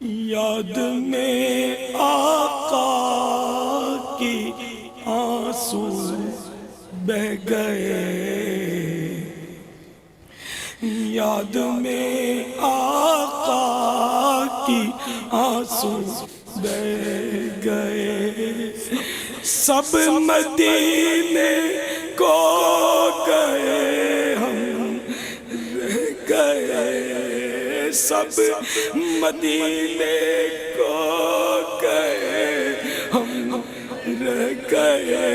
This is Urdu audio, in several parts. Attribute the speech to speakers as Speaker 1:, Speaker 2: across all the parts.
Speaker 1: یاد میں آقا کی آنسو بہ گئے، یاد میں آقا کی آنسو بہ گئے، سب مدینے کو گئے ہم رہ گئے، سب مدینے کو گئے ہم رہ گئے،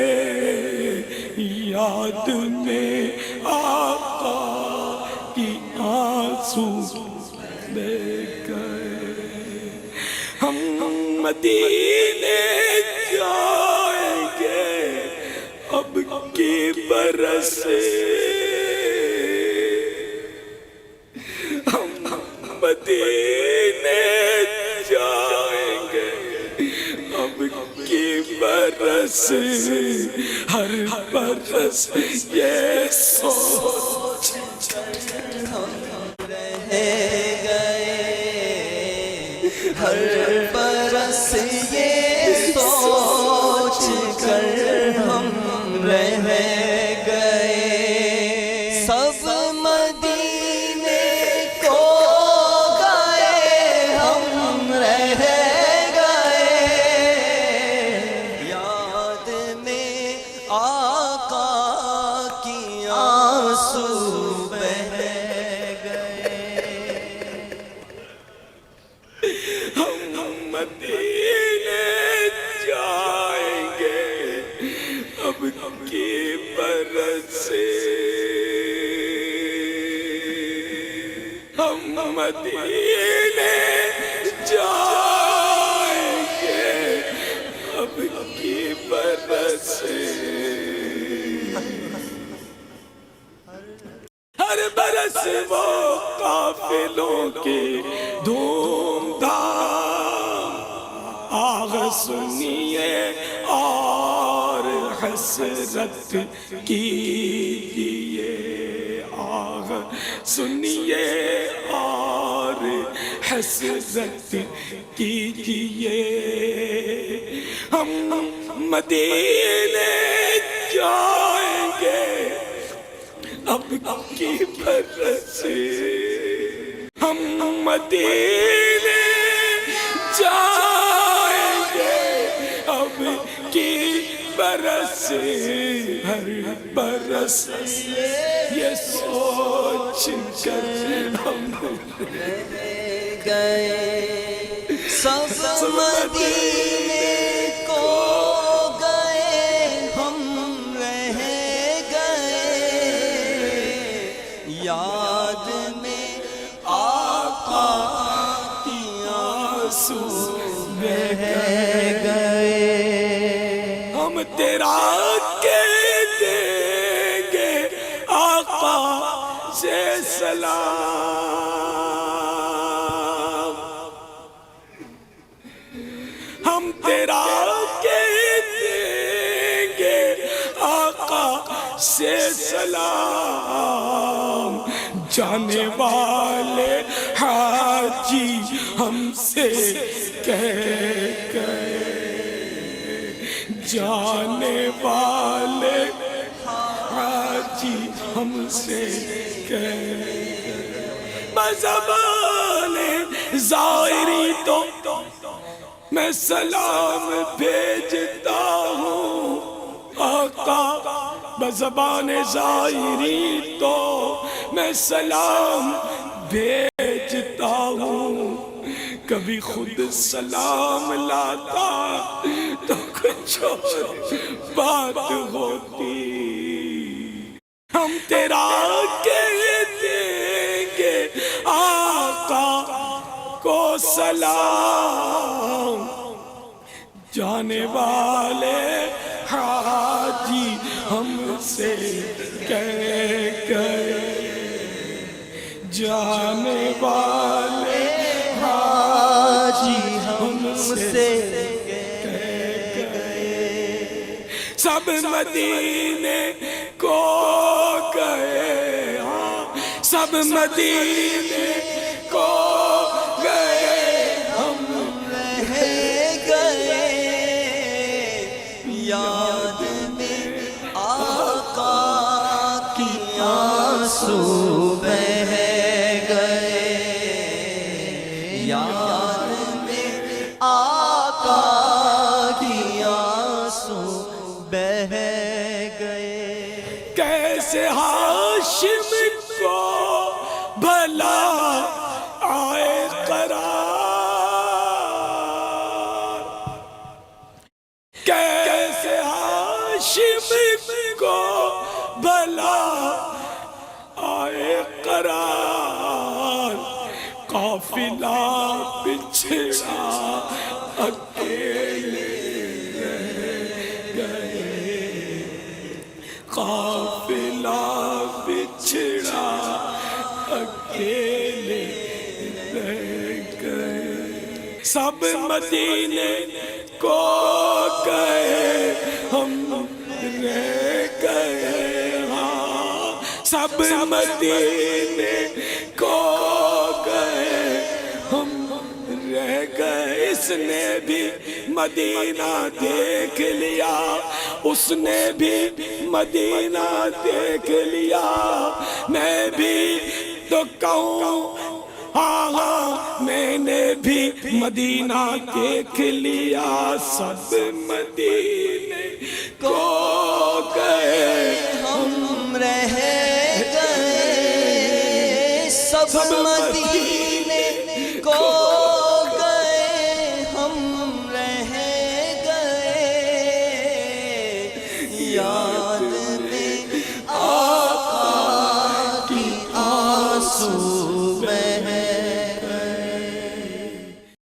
Speaker 1: یاد میں آقا کی آنسو بہ گئے، ہم مدینے جائیں گے اب کی برس، ہم مدینے جائیں گے اب کی برس، ہر برس یہ سوچ
Speaker 2: ہم رہ گئے، ہر برس یہ سوچ کر ہم رہ گئے، سب مدینے کو گئے ہم رہ گئے، یاد میں آقا کی آنسو بہ گئے،
Speaker 1: ہم مدینے جائیں گے اب کی برس، ہم مدینے جائیں گے اب کی برس، ہر برس وہ قافلوں کی دھوم دھام آغ سنیے اور حسرت کیجیے، آغ سنیے اور حسرت کیجیے، ہم مدینے جائیں گے اب کی برس، ہم مدینے جائیں گے اب کی برس، ہر برس یہ سوچ کر ہم
Speaker 2: رہ گئے، سب مدینے کو گئے ہم رہ گئے، یاد میں آقا کی آنسو بہ گئے،
Speaker 1: ہم تیرا کہہ دیں گے آقا سے سلام، ہم تیرا کہہ دیں گے آقا سے سلام، جانے والے حاجی ہم سے کہہ گئے، جانے والے حاجی ہم سے کہہ گئے، بزبان ظاہری تو میں سلام بھیجتا ہوں آقا، بزبان ظاہری تو میں سلام بھیجتا ہوں، کبھی خود سلام لاتا تو کچھ اور بات ہوتی، ہم تیرا کہہ دیں گے آقا کو سلام، جانے والے حاجی ہم سے کہہ گئے، جانے والے
Speaker 2: حاجی ہم سے
Speaker 1: کہہ گئے، سب مدینے کو گئے، ہاں سب مدینے کو گئے ہم
Speaker 2: آنسو بہ گئے یاد میں آقا کی آنسو بہ گئے
Speaker 1: کیسے ہاشم کو بھلا آئے قرار، کیسے ہاشم کو بھلا آئے قرار، قافلہ بچھڑا اکیلے رہ گئے، قافلہ بچھڑا اکیلے رہ گئے، سب مدینے کو گئے ہم رہ گئے، ہاں سب مدینے کو گئے ہم رہ گئے، اس نے بھی مدینہ دیکھ لیا، اس نے بھی مدینہ دیکھ لیا، میں بھی تو کہوں ہاں ہاں میں نے بھی مدینہ دیکھ لیا، سب مدینے کو گئے
Speaker 2: ہم رہ گئے، سب مدینے کو